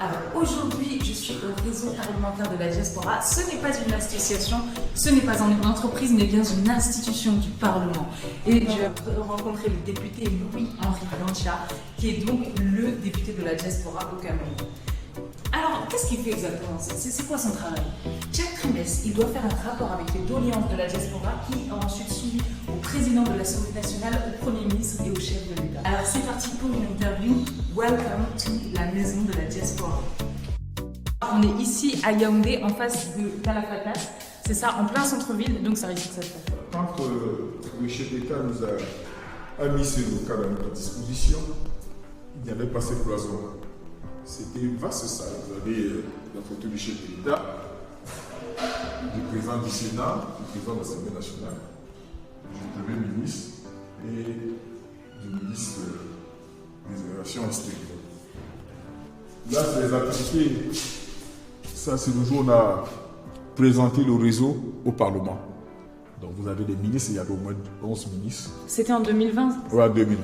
Alors aujourd'hui, je suis au réseau parlementaire de la diaspora. Ce n'est pas une association, ce n'est pas une entreprise, mais bien une institution du Parlement. Et je vais rencontrer le député Louis-Henri Blanchard, qui est donc le député de la diaspora au Cameroun. Alors, qu'est-ce qu'il fait exactement? C'est quoi son travail? Chaque trimestre, il doit faire un rapport avec les doléances de la diaspora qui est ensuite soumis au président de l'Assemblée nationale, au Premier ministre et au chef de l'État. Alors, c'est parti pour une interview. Welcome to la maison de la diaspora. On est ici à Yaoundé, en face de Kalafata. C'est ça, en plein centre-ville, donc ça risque de se faire. Quand le chef d'État nous a mis ce local à notre disposition, il n'y avait pas ces cloisons. C'était une vaste salle. Vous avez la photo du chef de l'État, du président du Sénat, du président de l'Assemblée nationale, du Premier ministre et du ministre des Relations extérieures. Là, c'est les activités. Ça, c'est le jour où on a présenté le réseau au Parlement. Donc, vous avez des ministres, il y a au moins 11 ministres. C'était en 2020? Oui, en 2020.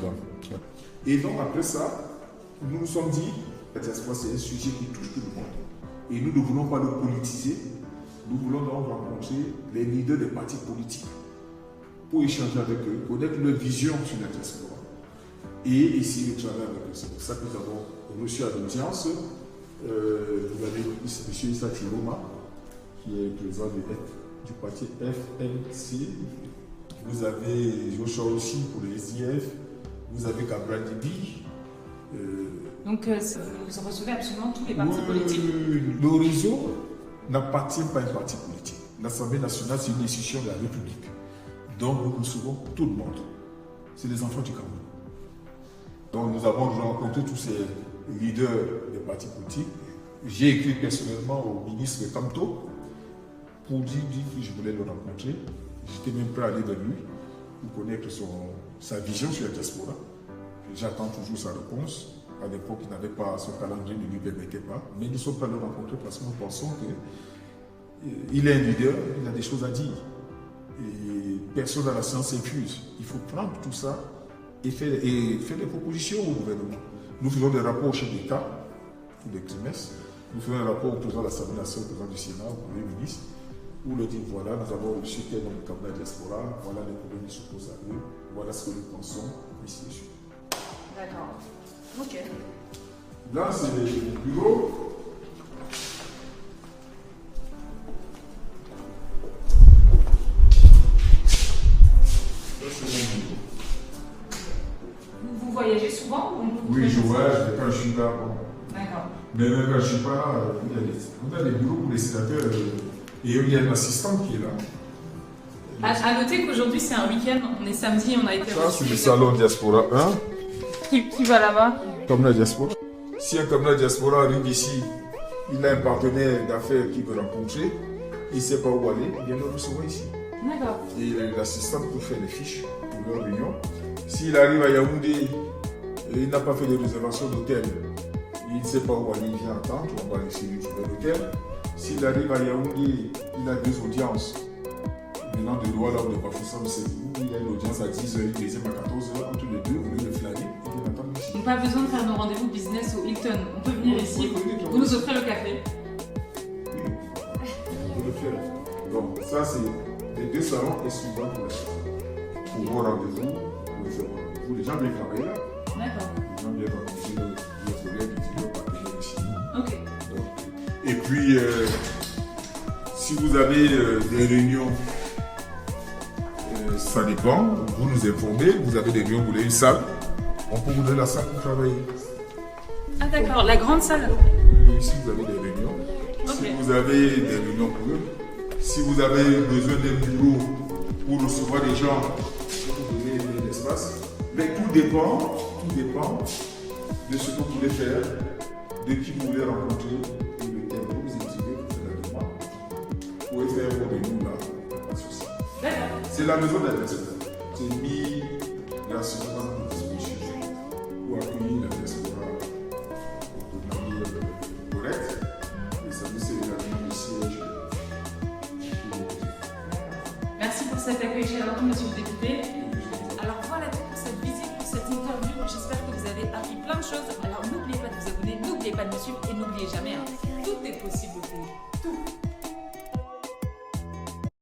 Et donc, après ça, nous nous sommes dit, la diaspora, c'est un sujet qui touche tout le monde. Et nous ne voulons pas le politiser. Nous voulons donc rencontrer les leaders des partis politiques pour échanger avec eux, connaître leur vision sur la diaspora et essayer de travailler avec eux. C'est pour ça que nous avons reçu à l'audience, vous avez M. Issa Tiroma, qui est président du parti FNC. Vous avez Joshua aussi pour le SDF. Vous avez Gabriel Dibi. Donc, vous recevez absolument tous les partis politiques? Le réseau n'appartient pas à un parti politique. L'Assemblée nationale, c'est une institution de la République. Donc, nous recevons tout le monde. C'est les enfants du Cameroun. Donc, nous avons rencontré tous ces leaders des partis politiques. J'ai écrit personnellement au ministre Kamto pour dire que je voulais le rencontrer. J'étais même prêt à aller vers lui pour connaître sa vision sur la diaspora. J'attends toujours sa réponse. À l'époque, il n'avait pas, son calendrier ne lui permettait pas. Mais nous sommes prêts à le rencontrer parce que nous pensons qu'il est un leader, il a des choses à dire. Et personne dans la science infuse. Il faut prendre tout ça et faire des propositions au gouvernement. Nous faisons des rapports au chef d'État, tous les trimestres. Nous faisons un rapport au président de l'Assemblée nationale, au président du Sénat, au Premier ministre, où on leur dit voilà, nous avons reçu tel nombre de candidats diaspora, voilà les problèmes qui se posent à eux, voilà ce que nous pensons, ici et là. D'accord. Ok. Là, c'est le bureau. Ça, c'est mon bureau. Vous voyagez souvent ou Oui, je voyage, mais quand je suis là, bon. D'accord. Mais même quand je ne suis pas là, on a des bureaux pour les sénateurs et il y a un assistant qui est là. À noter qu'aujourd'hui c'est un week-end, on est samedi, on a été Ça, c'est le salon diaspora 1. Qui va là-bas? Comme la diaspora. Si un comme la diaspora arrive ici, il a un partenaire d'affaires qu'il veut rencontrer, il ne sait pas où aller, il vient le recevoir ici. D'accord. Et l'assistant peut faire les fiches pour leur réunion. S'il arrive à Yaoundé et il n'a pas fait de réservation d'hôtel, il ne sait pas où aller, il vient attendre, on va essayer de trouver l'hôtel. S'il arrive à Yaoundé, il a 2 audiences. Maintenant, de Douala ou de Bafoussam, c'est où il y a une audience à 10h, une deuxième à 14h, entre les deux, au lieu de flâner, il vient attendre ici. Donc pas besoin de faire nos rendez-vous business au Hilton. On peut venir ici, vous nous offrez le café. Oui, on peut le faire. Donc, ça, c'est les 2 salons exclusivement pour la chose. Pour vos rendez-vous, pour les faire rendez-vous. Les gens viennent travailler là. D'accord. Les gens viennent rencontrer leurs collègues, leurs partenaires ici. Ok. Donc, et puis, si vous avez des réunions, ça dépend, vous nous informez, vous avez des réunions, vous voulez une salle, on peut vous donner la salle pour travailler. Ah d'accord, la grande salle. Si vous avez des réunions, Ok. si vous avez des réunions pour eux, si vous avez besoin d'un bureau pour recevoir des gens, vous donner de l'espace. Mais tout dépend de ce que vous voulez faire, de qui vous voulez rencontrer, et le thème que vous écrivez, vous faites la demande. Vous pouvez faire vos réunions là, pas de souci. D'accord. C'est la maison de la diaspora. C'est mis gracieusement à disposition pour accueillir la diaspora de manière correcte. Et ça vous sert également le siège. Merci pour cet accueil chaleureux, monsieur le député. Alors voilà tout pour cette visite, pour cette interview. J'espère que vous avez appris plein de choses. Alors n'oubliez pas de vous abonner, n'oubliez pas de me suivre et n'oubliez jamais, hein, tout est possible.